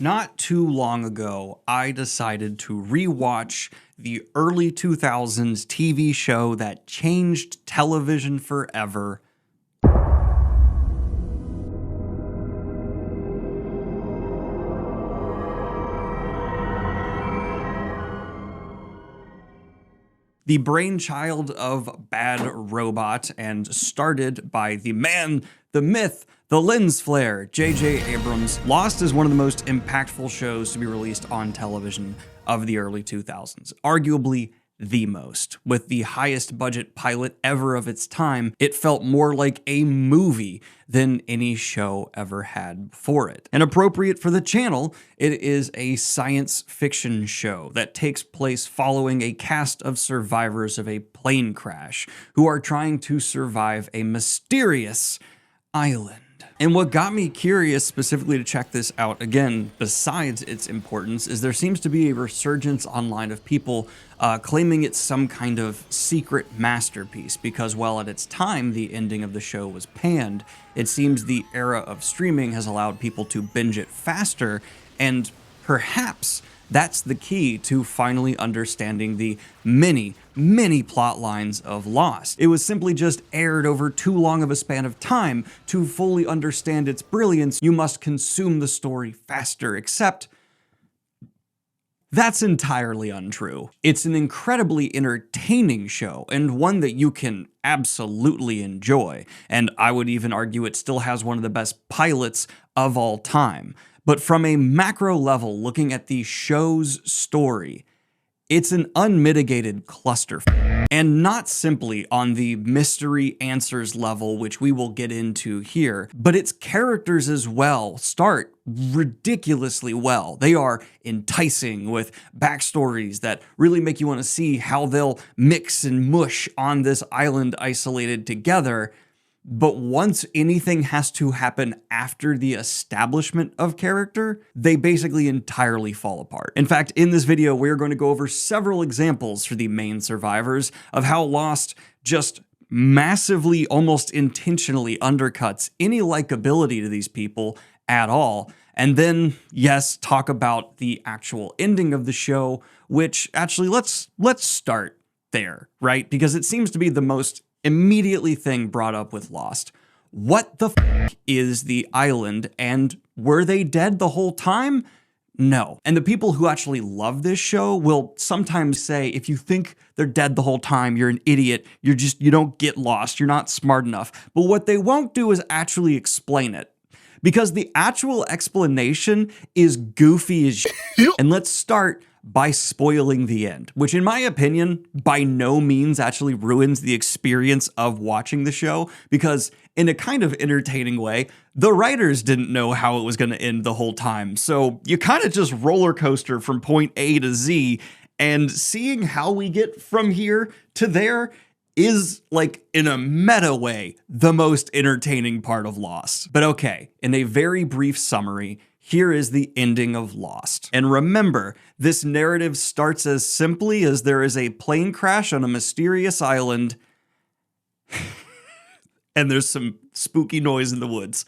Not too long ago, I decided to rewatch the early 2000s TV show that changed television forever, the brainchild of Bad Robot and started by the man, the myth, the lens flare, J.J. Abrams. Lost is one of the most impactful shows to be released on television of the early 2000s, arguably the most. With the highest budget pilot ever of its time, it felt more like a movie than any show ever had before it. And appropriate for the channel, it is a science fiction show that takes place following a cast of survivors of a plane crash who are trying to survive a mysterious island. And what got me curious specifically to check this out, again, besides its importance, is there seems to be a resurgence online of people claiming it's some kind of secret masterpiece, because while at its time the ending of the show was panned, it seems the era of streaming has allowed people to binge it faster, and perhaps that's the key to finally understanding the many plot lines of Lost. It was simply just aired over too long of a span of time. To fully understand its brilliance, you must consume the story faster, except that's entirely untrue. It's an incredibly entertaining show, and one that you can absolutely enjoy, and I would even argue it still has one of the best pilots of all time. But from a macro level, looking at the show's story, it's an unmitigated clusterfuck. And not simply on the mystery answers level, which we will get into here, but its characters as well start ridiculously well. They are enticing with backstories that really make you want to see how they'll mix and mush on this island isolated together. But once anything has to happen after the establishment of character, they basically entirely fall apart. In fact, in this video, we're going to go over several examples for the main survivors of how Lost just massively, almost intentionally undercuts any likability to these people at all. And then, yes, talk about the actual ending of the show, which actually let's start there, right? Because it seems to be the most immediately thing brought up with Lost. What the f is the island, and were they dead the whole time? No. And the people who actually love this show will sometimes say, if you think they're dead the whole time, you're an idiot, you don't get Lost, you're not smart enough. But what they won't do is actually explain it, because the actual explanation is goofy as shit. And let's start by spoiling the end, which in my opinion, by no means actually ruins the experience of watching the show, because in a kind of entertaining way, the writers didn't know how it was going to end the whole time. So you kind of just roller coaster from point A to Z, and seeing how we get from here to there is, like, in a meta way, the most entertaining part of Lost. But okay, in a very brief summary, here is the ending of Lost. And remember, this narrative starts as simply as there is a plane crash on a mysterious island, and there's some spooky noise in the woods.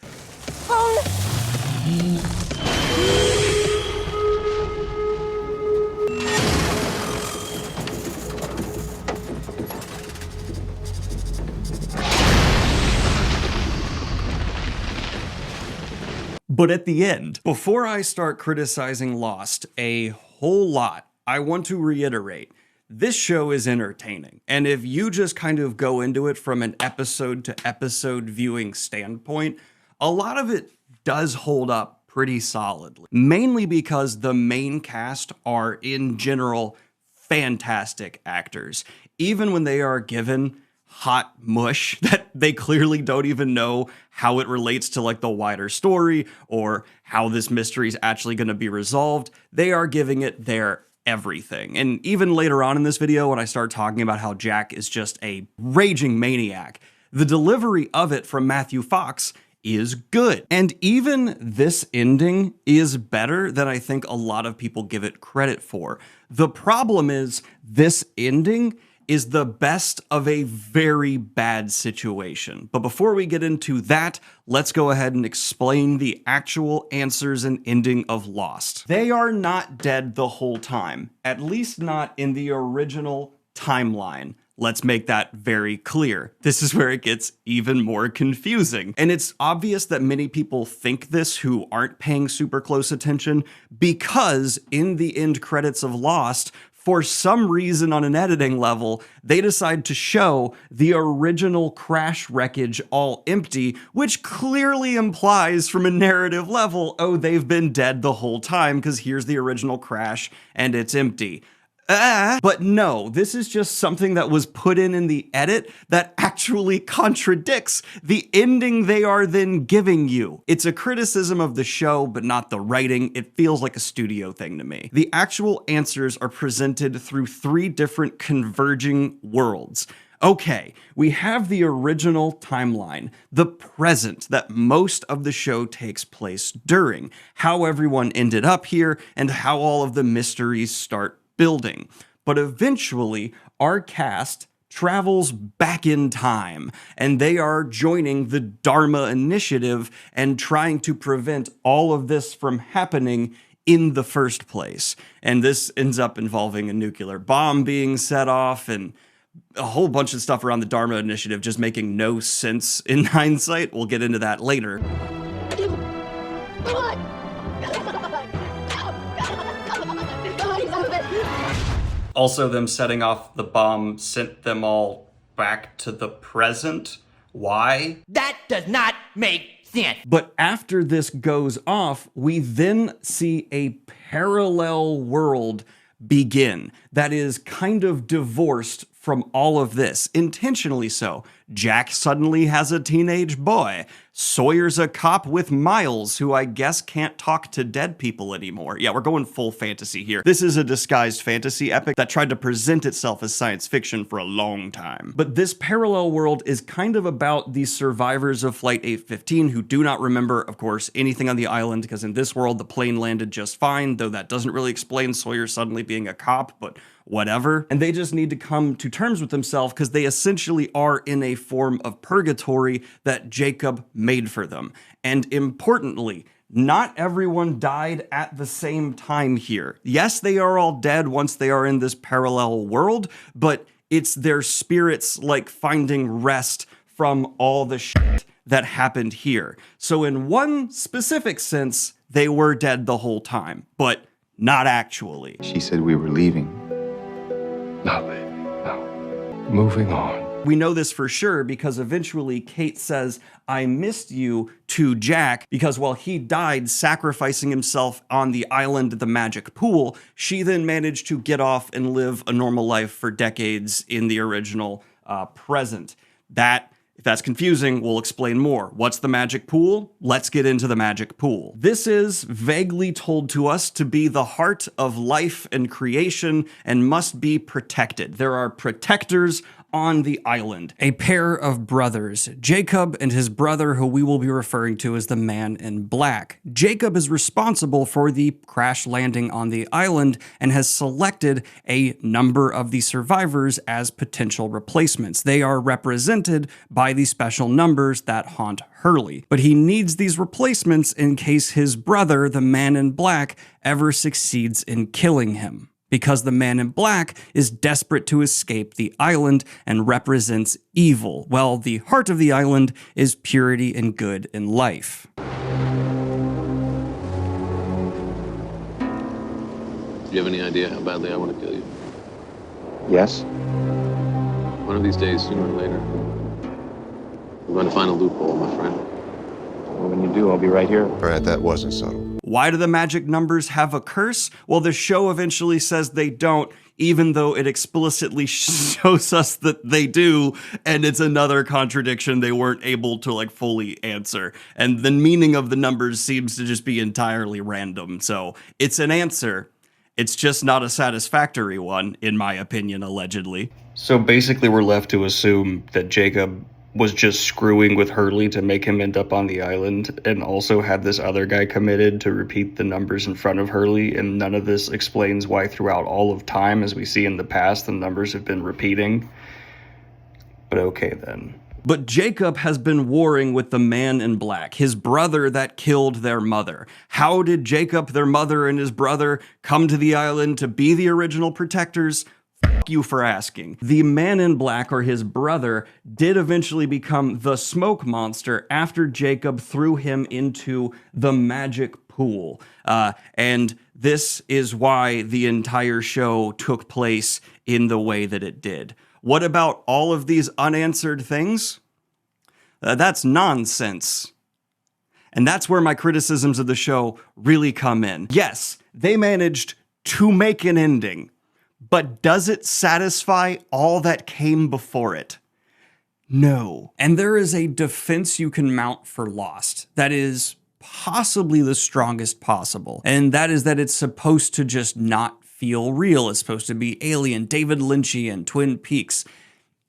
But at the end, before I start criticizing Lost a whole lot, I want to reiterate, this show is entertaining. And if you just kind of go into it from an episode to episode viewing standpoint, a lot of it does hold up pretty solidly. Mainly because the main cast are, in general, fantastic actors. Even when they are given hot mush that they clearly don't even know how it relates to, like, the wider story or how this mystery is actually going to be resolved, they are giving it their everything. And even later on in this video, when I start talking about how Jack is just a raging maniac, the delivery of it from Matthew Fox is good. And even this ending is better than I think a lot of people give it credit for. The problem is, this ending is the best of a very bad situation. But before we get into that, let's go ahead and explain the actual answers and ending of Lost. They are not dead the whole time, at least not in the original timeline. Let's make that very clear. This is where it gets even more confusing. And it's obvious that many people think this who aren't paying super close attention, because in the end credits of Lost, for some reason on an editing level, they decide to show the original crash wreckage all empty, which clearly implies from a narrative level, oh, they've been dead the whole time because here's the original crash and it's empty. But no, this is just something that was put in the edit that actually contradicts the ending they are then giving you. It's a criticism of the show, but not the writing. It feels like a studio thing to me. The actual answers are presented through 3 different converging worlds. Okay, we have the original timeline, the present that most of the show takes place during, how everyone ended up here, and how all of the mysteries start building. But eventually, our cast travels back in time, and they are joining the Dharma Initiative and trying to prevent all of this from happening in the first place. And this ends up involving a nuclear bomb being set off and a whole bunch of stuff around the Dharma Initiative just making no sense in hindsight. We'll get into that later. Also, them setting off the bomb sent them all back to the present. Why? That does not make sense. But after this goes off, we then see a parallel world begin that is kind of divorced from all of this, intentionally so. Jack suddenly has a teenage boy. Sawyer's a cop with Miles, who I guess can't talk to dead people anymore. Yeah, we're going full fantasy here. This is a disguised fantasy epic that tried to present itself as science fiction for a long time. But this parallel world is kind of about the survivors of Flight 815 who do not remember, of course, anything on the island, because in this world the plane landed just fine, though that doesn't really explain Sawyer suddenly being a cop, but whatever. And they just need to come to terms with themselves because they essentially are in a form of purgatory that Jacob made for them. And importantly, not everyone died at the same time here. Yes, they are all dead once they are in this parallel world, but it's their spirits like finding rest from all the shit that happened here. So in one specific sense, they were dead the whole time, but not actually. She said we were leaving. Not leaving, no. Moving on. We know this for sure because eventually Kate says, I missed you to Jack, because while he died sacrificing himself on the island at the magic pool, she then managed to get off and live a normal life for decades in the original present. If that's confusing, we'll explain more. What's the magic pool? Let's get into the magic pool. This is vaguely told to us to be the heart of life and creation and must be protected. There are protectors on the island. A pair of brothers, Jacob and his brother, who we will be referring to as the Man in Black. Jacob is responsible for the crash landing on the island and has selected a number of the survivors as potential replacements. They are represented by the special numbers that haunt Hurley. But he needs these replacements in case his brother, the Man in Black, ever succeeds in killing him, because the Man in Black is desperate to escape the island and represents evil, while the heart of the island is purity and good in life. Do you have any idea how badly I want to kill you? Yes? One of these days, sooner or later, we're going to find a loophole, my friend. Well, when you do, I'll be right here. Brad, that wasn't subtle. Why do the magic numbers have a curse? Well, the show eventually says they don't, even though it explicitly shows us that they do, and it's another contradiction they weren't able to fully answer. And the meaning of the numbers seems to just be entirely random. So it's an answer. It's just not a satisfactory one, in my opinion, allegedly. So basically we're left to assume that Jacob was just screwing with Hurley to make him end up on the island, and also had this other guy committed to repeat the numbers in front of Hurley, and none of this explains why throughout all of time, as we see in the past, the numbers have been repeating. But okay then. But Jacob has been warring with the man in black, his brother that killed their mother. How did Jacob, their mother, and his brother come to the island to be the original protectors? Fuck you for asking. The man in black, or his brother, did eventually become the smoke monster after Jacob threw him into the magic pool. And this is why the entire show took place in the way that it did. What about all of these unanswered things? That's nonsense. And that's where my criticisms of the show really come in. Yes, they managed to make an ending, but does it satisfy all that came before it? No. And there is a defense you can mount for Lost that is possibly the strongest possible. And that is that it's supposed to just not feel real. It's supposed to be alien, David Lynchian, Twin Peaks.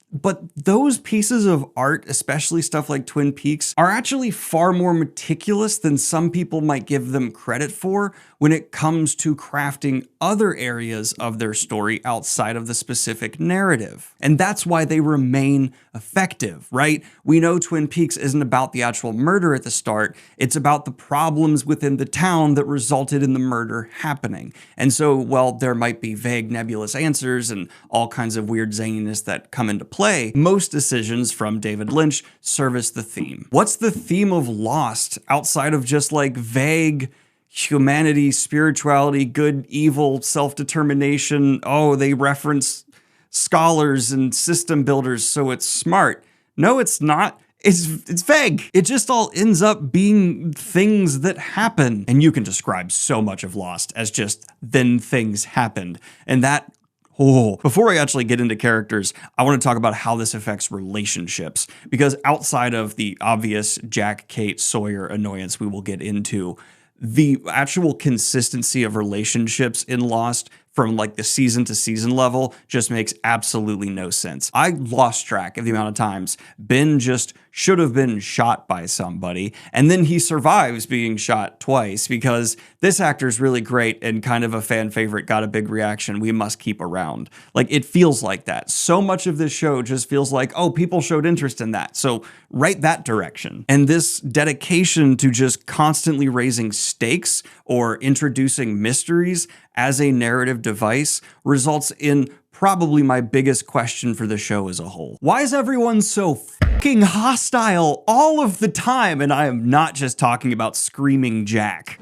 But those pieces of art, especially stuff like Twin Peaks, are actually far more meticulous than some people might give them credit for when it comes to crafting other areas of their story outside of the specific narrative. And that's why they remain effective, right? We know Twin Peaks isn't about the actual murder at the start. It's about the problems within the town that resulted in the murder happening. And so, while there might be vague, nebulous answers and all kinds of weird zaniness that come into play, most decisions from David Lynch service the theme. What's the theme of Lost outside of just like vague humanity, spirituality, good, evil, self-determination? Oh, they reference scholars and system builders, so it's smart. No, it's not. It's vague. It just all ends up being things that happen. And you can describe so much of Lost as just then things happened. And that before I actually get into characters, I want to talk about how this affects relationships, because outside of the obvious Jack, Kate, Sawyer annoyance we will get into, the actual consistency of relationships in Lost from like the season to season level just makes absolutely no sense. I lost track of the amount of times Ben just should have been shot by somebody, and then he survives being shot twice because this actor's really great and kind of a fan favorite, got a big reaction we must keep around. Like, it feels like that. So much of this show just feels like, oh, people showed interest in that, so write that direction. And this dedication to just constantly raising stakes or introducing mysteries as a narrative device results in probably my biggest question for the show as a whole. Why is everyone so fucking hostile all of the time? And I am not just talking about Screaming Jack.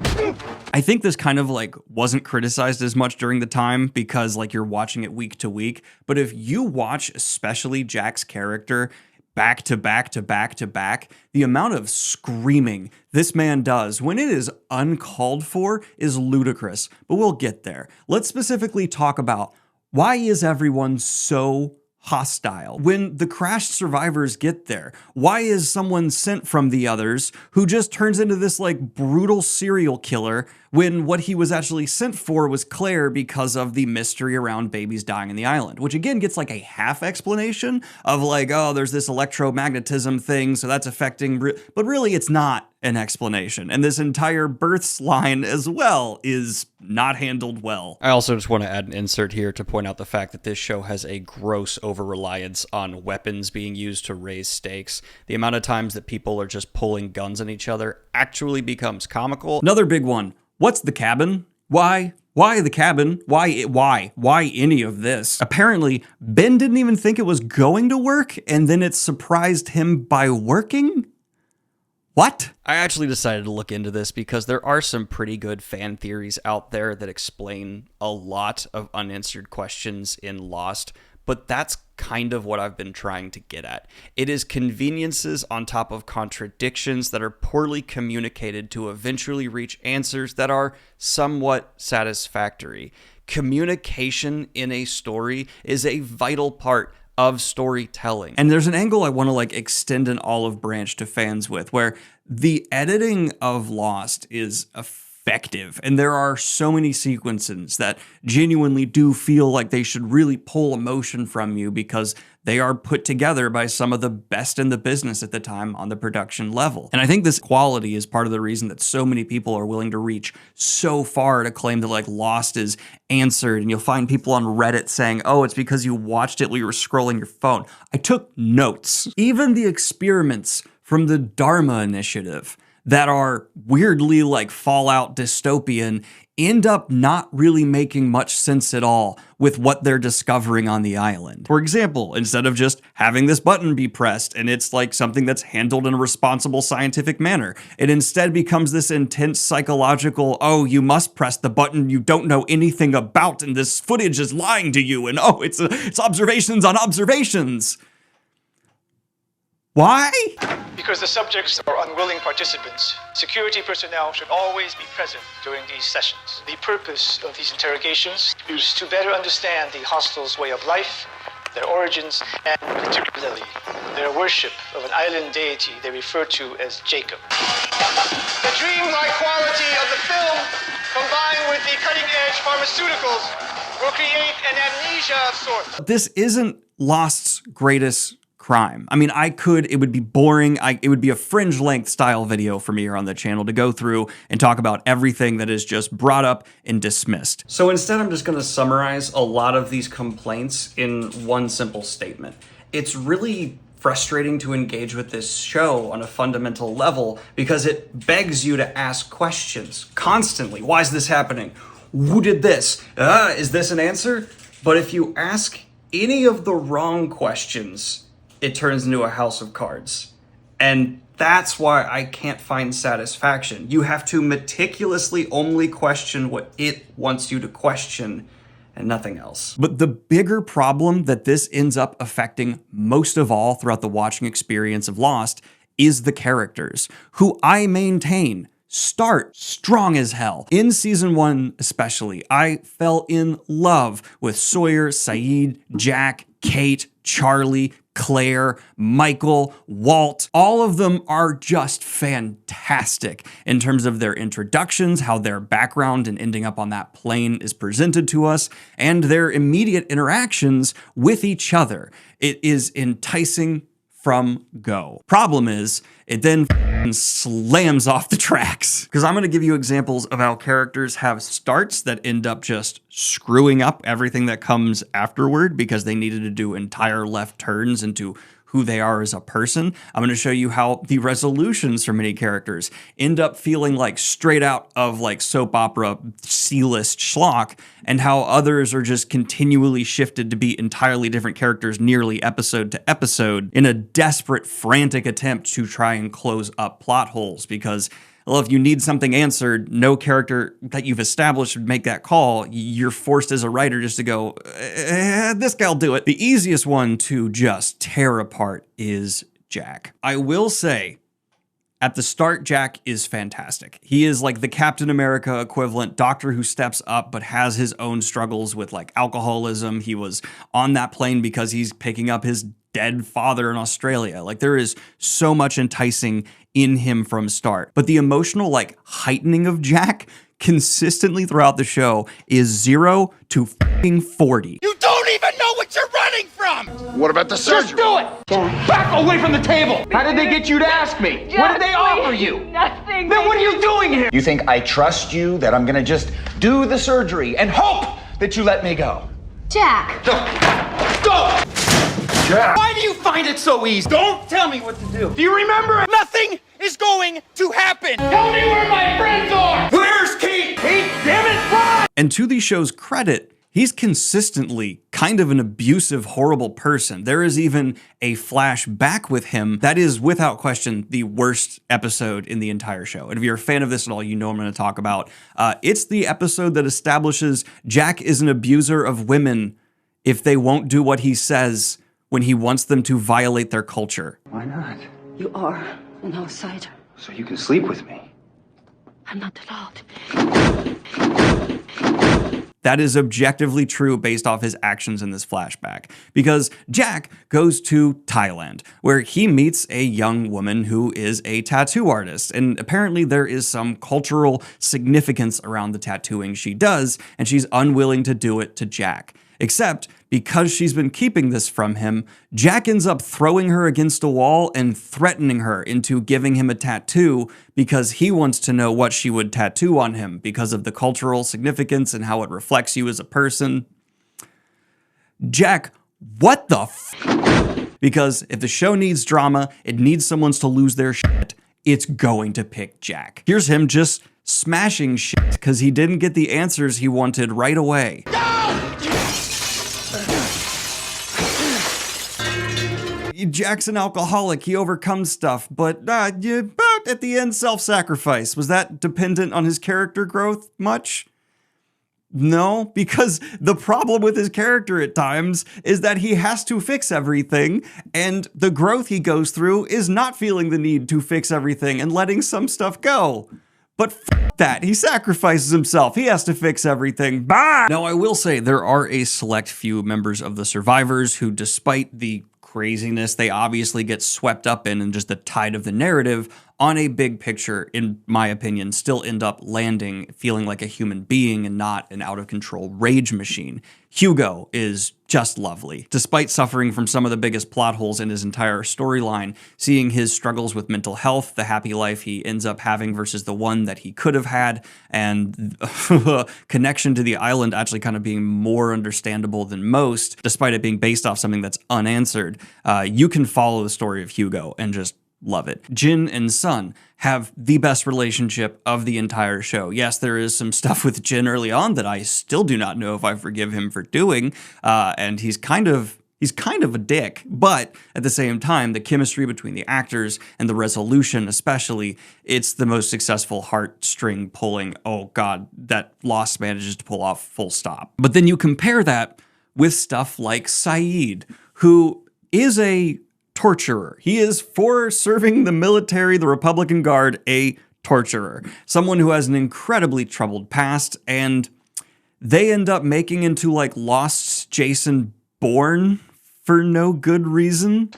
I think this kind of like wasn't criticized as much during the time because like you're watching it week to week. But if you watch especially Jack's character back to back to back to back, the amount of screaming this man does when it is uncalled for is ludicrous. But we'll get there. Let's specifically talk about why is everyone so hostile when the crashed survivors get there? Why is someone sent from the others who just turns into this like brutal serial killer when what he was actually sent for was Claire because of the mystery around babies dying on the island, which again gets like a half explanation of like, oh, there's this electromagnetism thing, so that's affecting, but really it's not an explanation. And this entire births line as well is not handled well. I also just want to add an insert here to point out the fact that this show has a gross over-reliance on weapons being used to raise stakes. The amount of times that people are just pulling guns on each other actually becomes comical. Another big one. What's the cabin? Why? Why the cabin? Why any of this? Apparently, Ben didn't even think it was going to work, and then it surprised him by working? What? I actually decided to look into this because there are some pretty good fan theories out there that explain a lot of unanswered questions in Lost, but that's kind of what I've been trying to get at. It is conveniences on top of contradictions that are poorly communicated to eventually reach answers that are somewhat satisfactory. Communication in a story is a vital part of storytelling. And there's an angle I want to like extend an olive branch to fans with, where the editing of Lost is a effective. And there are so many sequences that genuinely do feel like they should really pull emotion from you because they are put together by some of the best in the business at the time on the production level. And I think this quality is part of the reason that so many people are willing to reach so far to claim that like Lost is answered. And you'll find people on Reddit saying, oh, it's because you watched it while you were scrolling your phone. I took notes. Even the experiments from the Dharma Initiative that are weirdly like Fallout dystopian end up not really making much sense at all with what they're discovering on the island. For example, instead of just having this button be pressed and it's like something that's handled in a responsible scientific manner, it instead becomes this intense psychological, oh, you must press the button you don't know anything about and this footage is lying to you and oh, it's observations on observations. Why? Because the subjects are unwilling participants, security personnel should always be present during these sessions. The purpose of these interrogations is to better understand the hostiles' way of life, their origins, and particularly their worship of an island deity they refer to as Jacob. The dreamlike quality of the film, combined with the cutting-edge pharmaceuticals, will create an amnesia of sorts. This isn't Lost's greatest crime. I mean, it would be boring. It would be a fringe length style video for me here on the channel to go through and talk about everything that is just brought up and dismissed. So instead, I'm just going to summarize a lot of these complaints in one simple statement. It's really frustrating to engage with this show on a fundamental level because it begs you to ask questions constantly. Why is this happening? Who did this? Is this an answer? But if you ask any of the wrong questions, it turns into a house of cards. And that's why I can't find satisfaction. You have to meticulously only question what it wants you to question and nothing else. But the bigger problem that this ends up affecting most of all throughout the watching experience of Lost is the characters, who I maintain start strong as hell. In season 1 especially, I fell in love with Sawyer, Sayid, Jack, Kate, Charlie, Claire, Michael, Walt. All of them are just fantastic in terms of their introductions, how their background and ending up on that plane is presented to us, and their immediate interactions with each other. It is enticing from go. Problem is, it then slams off the tracks. Because I'm going to give you examples of how characters have starts that end up just screwing up everything that comes afterward because they needed to do entire left turns into who they are as a person. I'm going to show you how the resolutions for many characters end up feeling like straight out of like soap opera C-list schlock, and how others are just continually shifted to be entirely different characters nearly episode to episode in a desperate, frantic attempt to try and close up plot holes. Because, well, if you need something answered, no character that you've established would make that call. You're forced as a writer just to go, this guy'll do it. The easiest one to just tear apart is Jack. I will say, at the start, Jack is fantastic. He is like the Captain America equivalent doctor who steps up but has his own struggles with like alcoholism. He was on that plane because he's picking up his dead father in Australia. Like, there is so much enticing in him from start. But the emotional like heightening of Jack consistently throughout the show is 0 to 40. You don't even know what you're running from! What about the surgery? Just do it! Back away from the table! How did they get you to ask me? What did they offer you? Nothing. Then what are you doing here? You think I trust you, that I'm gonna just do the surgery and hope that you let me go? Jack. Go! Jack! Why do you find it so easy? Don't tell me what to do. Do you remember it? Nothing is going to happen! Tell me where my friends are! Where's Kate? Kate, damn it, why? And to the show's credit, he's consistently kind of an abusive, horrible person. There is even a flashback with him that is, without question, the worst episode in the entire show. And if you're a fan of this at all, you know what I'm going to talk about. It's the episode that establishes Jack is an abuser of women if they won't do what he says when he wants them to violate their culture. Why not? You are an outsider. So you can sleep with me. I'm not allowed. that is objectively true based off his actions in this flashback. Because Jack goes to Thailand, where he meets a young woman who is a tattoo artist, and apparently there is some cultural significance around the tattooing she does, and she's unwilling to do it to Jack. Except, because she's been keeping this from him, Jack ends up throwing her against a wall and threatening her into giving him a tattoo because he wants to know what she would tattoo on him because of the cultural significance and how it reflects you as a person. Jack, what the f? Because if the show needs drama, it needs someone to lose their shit, it's going to pick Jack. Here's him just smashing shit because he didn't get the answers he wanted right away. Jack's an alcoholic, he overcomes stuff, but at the end, self-sacrifice. Was that dependent on his character growth much? No, because the problem with his character at times is that he has to fix everything, and the growth he goes through is not feeling the need to fix everything and letting some stuff go. But f that, he sacrifices himself. He has to fix everything. Bye! Now, I will say there are a select few members of the survivors who, despite the craziness they obviously get swept up in and just the tide of the narrative, on a big picture, in my opinion, still end up landing feeling like a human being and not an out-of-control rage machine. Hugo is just lovely. Despite suffering from some of the biggest plot holes in his entire storyline, seeing his struggles with mental health, the happy life he ends up having versus the one that he could have had, and connection to the island actually kind of being more understandable than most, despite it being based off something that's unanswered, you can follow the story of Hugo and just love it. Jin and Sun have the best relationship of the entire show. Yes, there is some stuff with Jin early on that I still do not know if I forgive him for doing, and he's kind of a dick, but at the same time, the chemistry between the actors and the resolution especially, it's the most successful heartstring pulling, oh god, that Lost manages to pull off, full stop. But then you compare that with stuff like Saeed, who is a torturer. He is, for serving the military, the Republican Guard, a torturer. Someone who has an incredibly troubled past, and they end up making into like Lost's Jason Bourne for no good reason.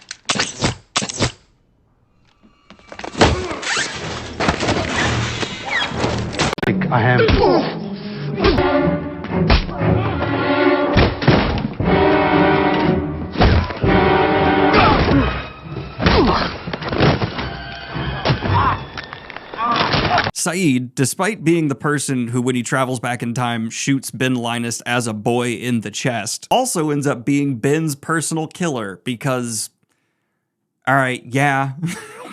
I am. Saeed, despite being the person who, when he travels back in time, shoots Ben Linus as a boy in the chest, also ends up being Ben's personal killer because, all right, yeah,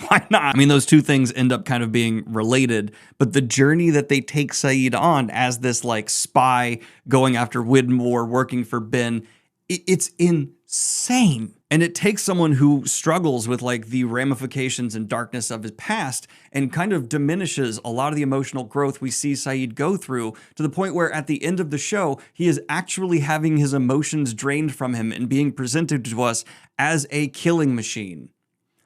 why not? I mean, those two things end up kind of being related, but the journey that they take Saeed on as this like spy going after Widmore, working for Ben, it's insane. And it takes someone who struggles with like the ramifications and darkness of his past and kind of diminishes a lot of the emotional growth we see Saeed go through, to the point where at the end of the show, he is actually having his emotions drained from him and being presented to us as a killing machine.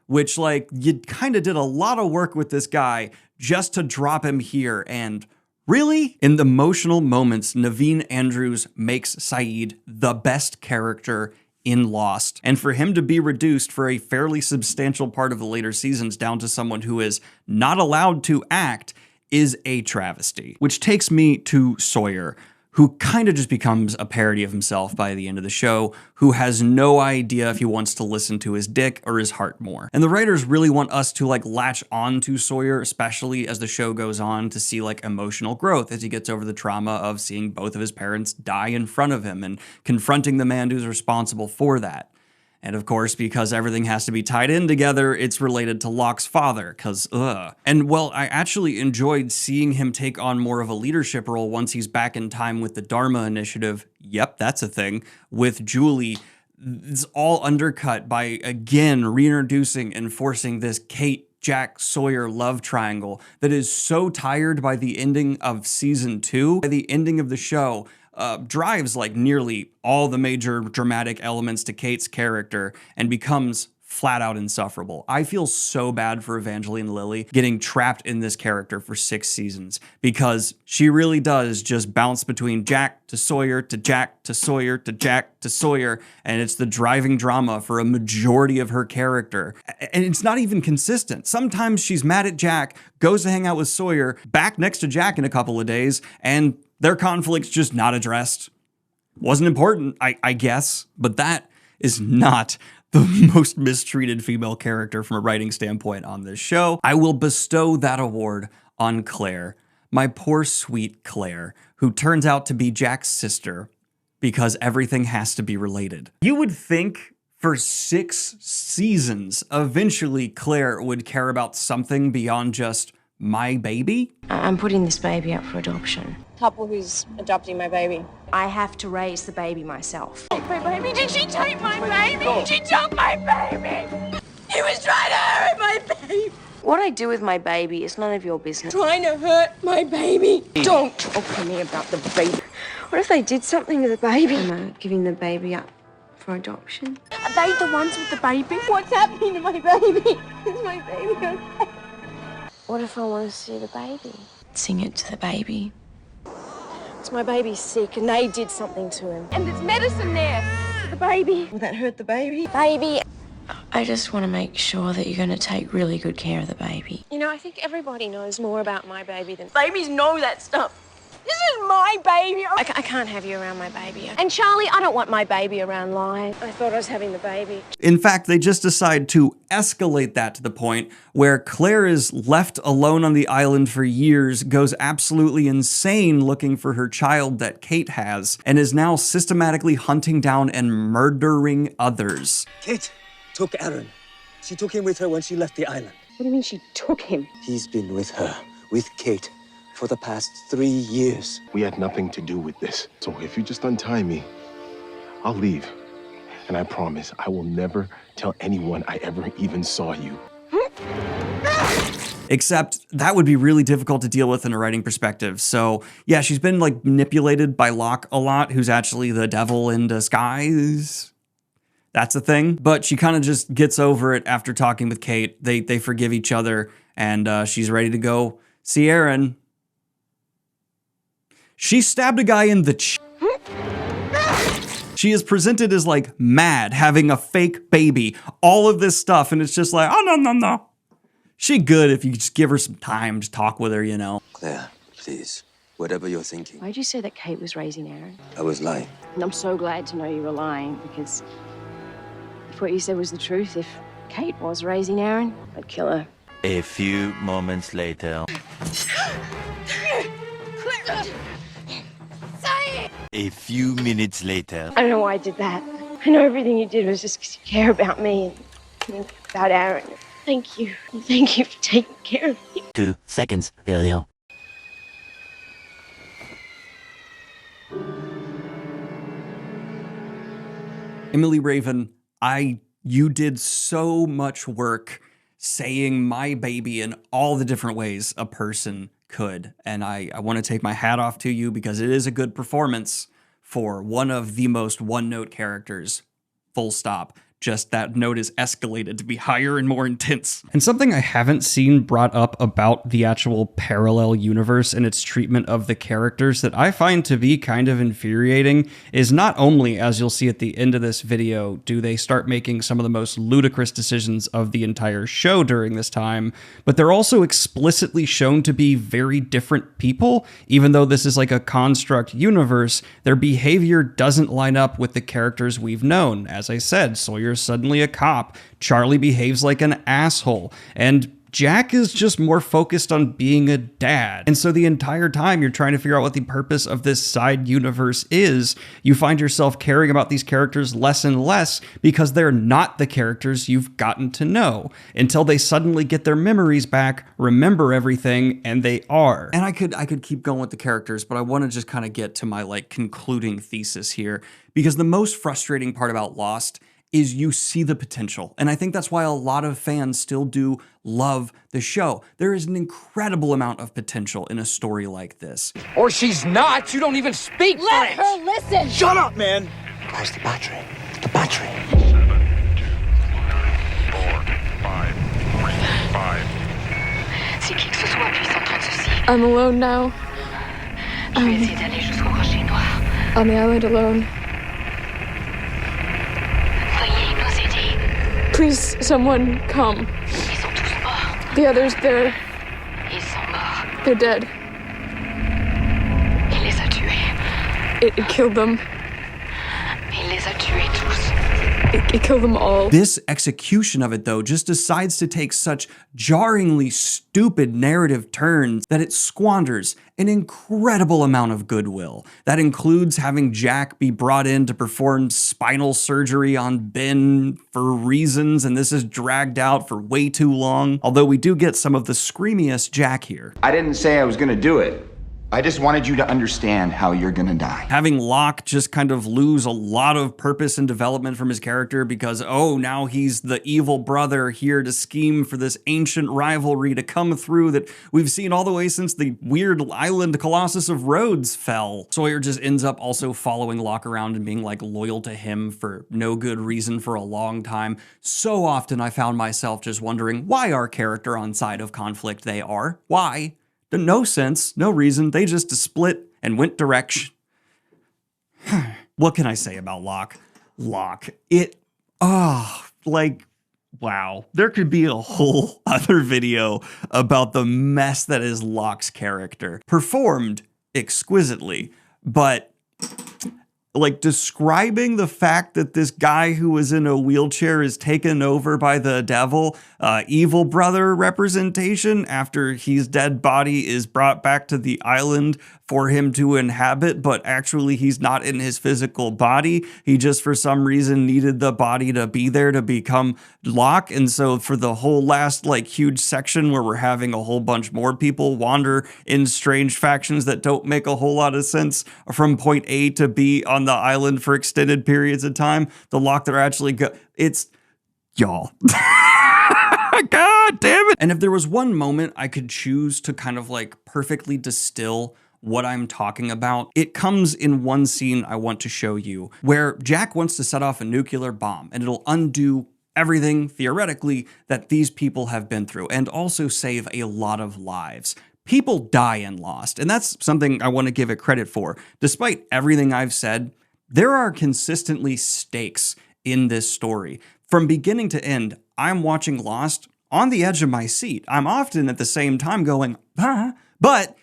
Which, like, you kind of did a lot of work with this guy just to drop him here, and really? In the emotional moments, Naveen Andrews makes Saeed the best character in Lost. And for him to be reduced for a fairly substantial part of the later seasons down to someone who is not allowed to act is a travesty. Which takes me to Sawyer, who kind of just becomes a parody of himself by the end of the show, who has no idea if he wants to listen to his dick or his heart more. And the writers really want us to like latch on to Sawyer, especially as the show goes on, to see like emotional growth as he gets over the trauma of seeing both of his parents die in front of him and confronting the man who's responsible for that. And of course, because everything has to be tied in together, it's related to Locke's father, because ugh. And well, I actually enjoyed seeing him take on more of a leadership role once he's back in time with the Dharma Initiative. Yep, that's a thing. With Julie. It's all undercut by, again, reintroducing and forcing this Kate, Jack, Sawyer love triangle that is so tired by the ending of season 2. By the ending of the show, drives like nearly all the major dramatic elements to Kate's character and becomes flat out insufferable. I feel so bad for Evangeline Lilly getting trapped in this character for 6 seasons because she really does just bounce between Jack to Sawyer to Jack to Sawyer to Jack to Sawyer, and it's the driving drama for a majority of her character. And it's not even consistent. Sometimes she's mad at Jack, goes to hang out with Sawyer, back next to Jack in a couple of days, and their conflict's just not addressed. Wasn't important, I guess, but that is not the most mistreated female character from a writing standpoint on this show. I will bestow that award on Claire, my poor sweet Claire, who turns out to be Jack's sister because everything has to be related. You would think for 6 seasons, eventually Claire would care about something beyond just my baby. I'm putting this baby up for adoption. Couple who's adopting my baby. I have to raise the baby myself. Take my baby? Did she take my baby? She took my baby! He was trying to hurt my baby! What I do with my baby is none of your business. Trying to hurt my baby! Don't talk to me about the baby. What if they did something to the baby? Am I giving the baby up for adoption? Are they the ones with the baby? What's happening to my baby? Is my baby okay? What if I want to see the baby? Sing it to the baby. It's my baby's sick and they did something to him. And there's medicine there for the baby. Will that hurt the baby? Baby. I just want to make sure that you're going to take really good care of the baby. You know, I think everybody knows more about my baby than babies know that stuff. This is my baby. I can't have you around my baby. And Charlie, I don't want my baby around lying. I thought I was having the baby. In fact, they just decide to escalate that to the point where Claire is left alone on the island for years, goes absolutely insane looking for her child that Kate has, and is now systematically hunting down and murdering others. Kate took Aaron. She took him with her when she left the island. What do you mean she took him? He's been with her, with Kate, for the past 3 years. We had nothing to do with this. So if you just untie me, I'll leave. And I promise I will never tell anyone I ever even saw you. Except that would be really difficult to deal with in a writing perspective. So yeah, she's been like manipulated by Locke a lot, who's actually the devil in disguise. That's a thing. But she kind of just gets over it after talking with Kate. They forgive each other, and she's ready to go see Aaron. She stabbed a guy in the She is presented as like mad, having a fake baby, all of this stuff, and it's just like, oh no. She good if you just give her some time to talk with her, you know. Claire, please, whatever you're thinking. Why'd you say that Kate was raising Aaron? I was lying. And I'm so glad to know you were lying, because if what you said was the truth, if Kate was raising Aaron, I'd kill her. A few moments later. A few minutes later. I don't know why I did that. I know everything you did was just because you care about me and about Aaron. Thank you. Thank you for taking care of me. 2 seconds later. Emily Raven, you did so much work saying my baby in all the different ways a person could. And I want to take my hat off to you because it is a good performance for one of the most one-note characters. Full stop. Just that note is escalated to be higher and more intense. And something I haven't seen brought up about the actual parallel universe and its treatment of the characters that I find to be kind of infuriating is not only, as you'll see at the end of this video, do they start making some of the most ludicrous decisions of the entire show during this time, but they're also explicitly shown to be very different people. Even though this is like a construct universe, their behavior doesn't line up with the characters we've known. As I said, Sawyer's suddenly a cop, Charlie behaves like an asshole, and Jack is just more focused on being a dad. And so the entire time you're trying to figure out what the purpose of this side universe is, you find yourself caring about these characters less and less because they're not the characters you've gotten to know until they suddenly get their memories back, remember everything, and they are. And I could keep going with the characters, but I want to just kind of get to my like concluding thesis here, because the most frustrating part about Lost is you see the potential. And I think that's why a lot of fans still do love the show. There is an incredible amount of potential in a story like this. Or she's not. You don't even speak Let French. her listen. Shut up, man! Where's the battery? The battery. Si qui que ce soit puisse entendre ceci. I'm alone now. Je vais essayer d'aller jusqu'au rocher noir. On the island alone. Veuillez nous aider. Please, someone come. Ils sont tous morts. The others, Ils sont morts. they're dead. Il les a tués. It killed them. Il les a tués tous. It killed them all. This execution of it, though, just decides to take such jarringly stupid narrative turns that it squanders an incredible amount of goodwill. That includes having Jack be brought in to perform spinal surgery on Ben for reasons, and this is dragged out for way too long. Although we do get some of the screamiest Jack here. I didn't say I was gonna do it. I just wanted you to understand how you're gonna die. Having Locke just kind of lose a lot of purpose and development from his character because, oh, now he's the evil brother here to scheme for this ancient rivalry to come through that we've seen all the way since the weird island Colossus of Rhodes fell. Sawyer just ends up also following Locke around and being like loyal to him for no good reason for a long time. So often I found myself just wondering why our character on side of conflict they are. Why? No sense, no reason. They just split and went direction. What can I say about Locke? Locke. Wow. There could be a whole other video about the mess that is Locke's character. Performed exquisitely, but like describing the fact that this guy who was in a wheelchair is taken over by the devil, evil brother representation after his dead body is brought back to the island for him to inhabit, but actually he's not in his physical body. He just for some reason needed the body to be there to become Locke. And so for the whole last like huge section where we're having a whole bunch more people wander in strange factions that don't make a whole lot of sense from point A to B on the island for extended periods of time, the Locke that are actually it's y'all. God damn it. And if there was one moment I could choose to kind of like perfectly distill what I'm talking about, it comes in one scene I want to show you where Jack wants to set off a nuclear bomb and it'll undo everything theoretically that these people have been through and also save a lot of lives. People die in Lost, and that's something I want to give it credit for. Despite everything I've said, there are consistently stakes in this story. From beginning to end, I'm watching Lost on the edge of my seat. I'm often at the same time going, but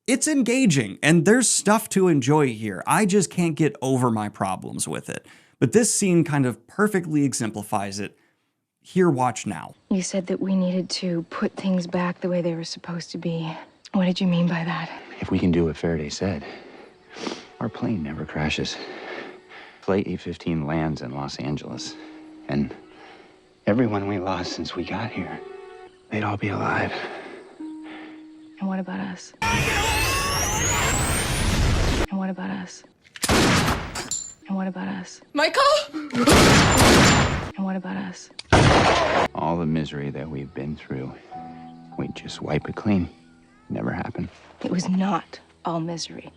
it's engaging and there's stuff to enjoy here. I just can't get over my problems with it. But this scene kind of perfectly exemplifies it. Here, watch now. You said that we needed to put things back the way they were supposed to be. What did you mean by that? If we can do what Faraday said, our plane never crashes. Flight 815 lands in Los Angeles, and everyone we lost since we got here, they'd all be alive. And what about us? And what about us? And what about us? Michael? And what about us? All the misery that we've been through, we just wipe it clean. Never happened. It was not all misery.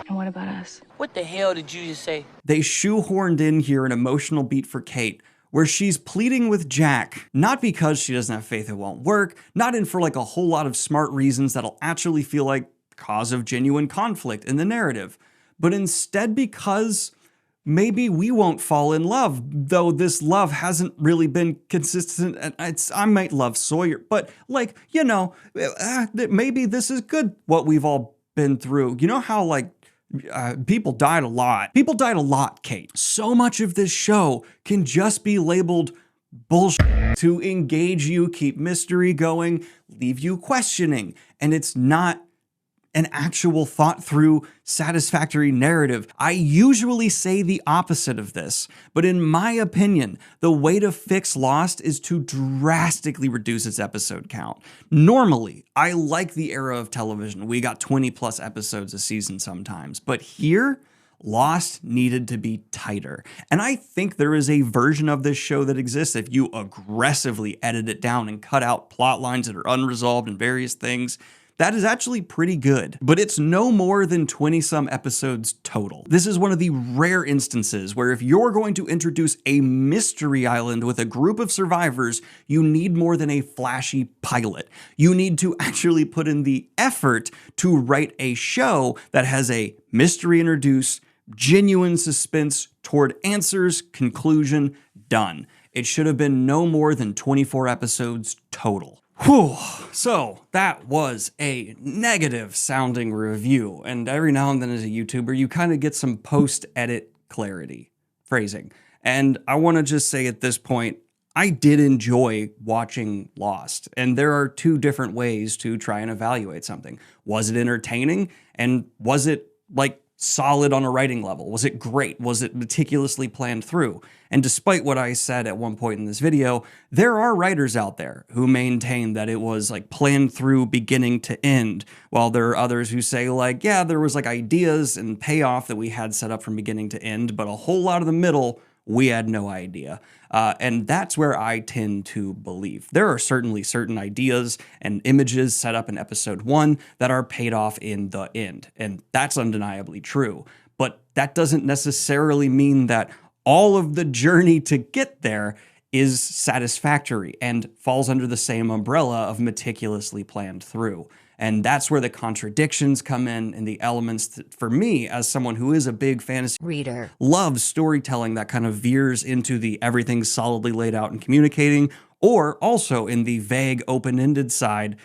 And what about us? What the hell did you just say? They shoehorned in here an emotional beat for Kate, where she's pleading with Jack, not because she doesn't have faith it won't work, not in for like a whole lot of smart reasons that'll actually feel like cause of genuine conflict in the narrative, but instead because maybe we won't fall in love, though this love hasn't really been consistent. And I might love Sawyer, but like, you know, maybe this is good, what we've all been through. You know how like people died a lot. People died a lot, Kate. So much of this show can just be labeled bullshit to engage you, keep mystery going, leave you questioning. And it's not an actual thought through satisfactory narrative. I usually say the opposite of this, but in my opinion, the way to fix Lost is to drastically reduce its episode count. Normally, I like the era of television. We got 20 plus episodes a season sometimes, but here, Lost needed to be tighter. And I think there is a version of this show that exists if you aggressively edit it down and cut out plot lines that are unresolved and various things. That is actually pretty good, but it's no more than 20-some episodes total. This is one of the rare instances where if you're going to introduce a mystery island with a group of survivors, you need more than a flashy pilot. You need to actually put in the effort to write a show that has a mystery introduced, genuine suspense toward answers, conclusion, done. It should have been no more than 24 episodes total. Whew, so that was a negative sounding review, and every now and then as a YouTuber, you kind of get some post-edit clarity, phrasing. And I want to just say at this point, I did enjoy watching Lost, and there are two different ways to try and evaluate something. Was it entertaining? And was it like solid on a writing level? Was it great? Was it meticulously planned through? And despite what I said at one point in this video, there are writers out there who maintain that it was like planned through beginning to end, while there are others who say like, yeah, there was like ideas and payoff that we had set up from beginning to end, but a whole lot of the middle, we had no idea. And that's where I tend to believe. There are certainly certain ideas and images set up in episode 1 that are paid off in the end, and that's undeniably true. But that doesn't necessarily mean that all of the journey to get there is satisfactory and falls under the same umbrella of meticulously planned through. And that's where the contradictions come in and the elements that, for me, as someone who is a big fantasy reader, loves storytelling that kind of veers into the everything's solidly laid out and communicating, or also in the vague, open-ended side.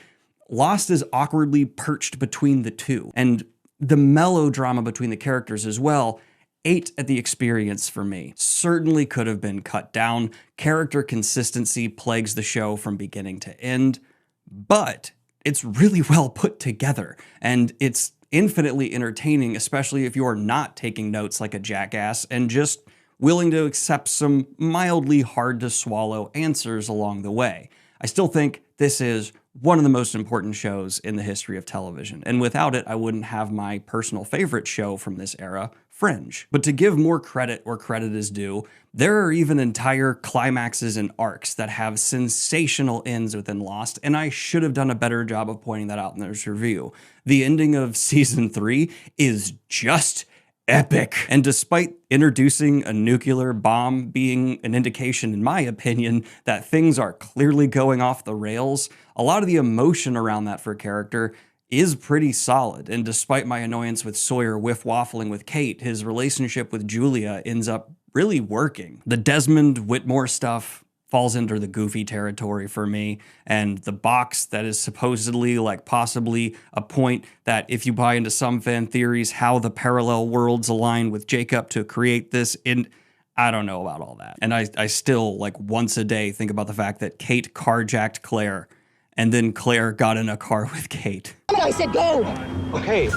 Lost is awkwardly perched between the two. And the melodrama between the characters as well ate at the experience for me. Certainly could have been cut down. Character consistency plagues the show from beginning to end, but it's really well put together, and it's infinitely entertaining, especially if you're not taking notes like a jackass and just willing to accept some mildly hard to swallow answers along the way. I still think this is one of the most important shows in the history of television, and without it, I wouldn't have my personal favorite show from this era, Fringe. But to give more credit where credit is due, there are even entire climaxes and arcs that have sensational ends within Lost, and I should have done a better job of pointing that out in this review. The ending of season 3 is just epic. And despite introducing a nuclear bomb being an indication, in my opinion, that things are clearly going off the rails, a lot of the emotion around that for a character is pretty solid. And despite my annoyance with Sawyer whiff-waffling with Kate, his relationship with Julia ends up really working. The Desmond Whitmore stuff falls into the goofy territory for me, and the box that is supposedly like possibly a point that, if you buy into some fan theories, how the parallel worlds align with Jacob to create this, I don't know about all that. And I still, like, once a day think about the fact that Kate carjacked Claire, and then Claire got in a car with Kate. I said go! Okay.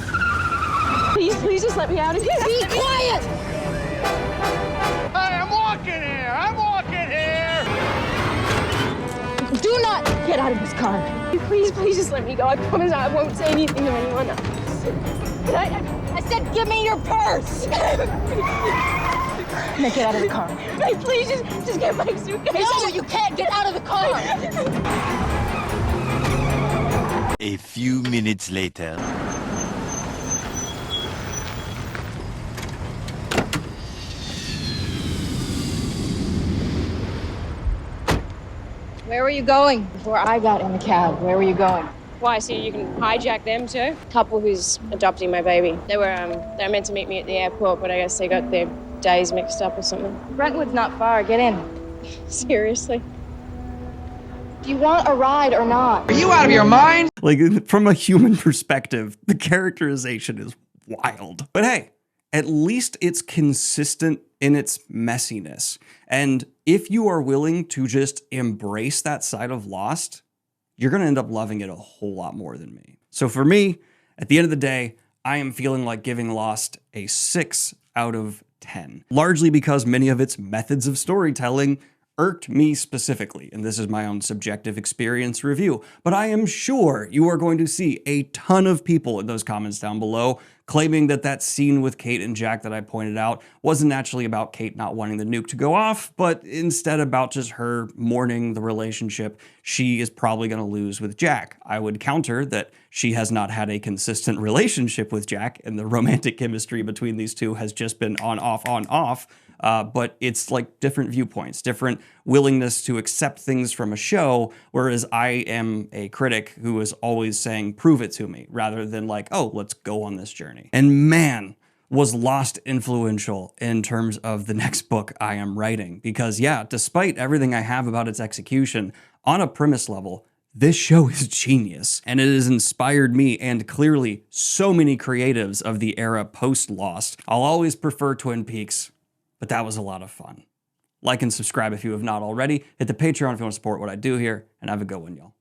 Please just let me out of here. Be quiet! Hey, I'm walking here! I'm walking here! Do not get out of this car. Please just let me go. I promise I won't say anything to anyone. I said give me your purse! Now get out of the car. Hey, please just get my suitcase. No, you can't get out of the car! A few minutes later. Where were you going before I got in the cab? Where were you going? Why, so you can hijack them too? Couple who's adopting my baby. They were meant to meet me at the airport, but I guess they got their days mixed up or something. Brentwood's not far. Get in. Seriously? Do you want a ride or not? Are you out of your mind? Like, from a human perspective, the characterization is wild. But hey, at least it's consistent in its messiness. And if you are willing to just embrace that side of Lost, you're going to end up loving it a whole lot more than me. So for me, at the end of the day, I am feeling like giving Lost a 6 out of 10, largely because many of its methods of storytelling irked me specifically, and this is my own subjective experience review, but I am sure you are going to see a ton of people in those comments down below claiming that that scene with Kate and Jack that I pointed out wasn't actually about Kate not wanting the nuke to go off, but instead about just her mourning the relationship she is probably going to lose with Jack. I would counter that she has not had a consistent relationship with Jack, and the romantic chemistry between these two has just been on, off, but it's like different viewpoints, different willingness to accept things from a show, whereas I am a critic who is always saying, prove it to me, rather than like, oh, let's go on this journey. And man, was Lost influential in terms of the next book I am writing. Because yeah, despite everything I have about its execution, on a premise level, this show is genius, and it has inspired me and clearly so many creatives of the era post-Lost. I'll always prefer Twin Peaks, but that was a lot of fun. Like and subscribe if you have not already. Hit the Patreon if you want to support what I do here, and have a good one, y'all.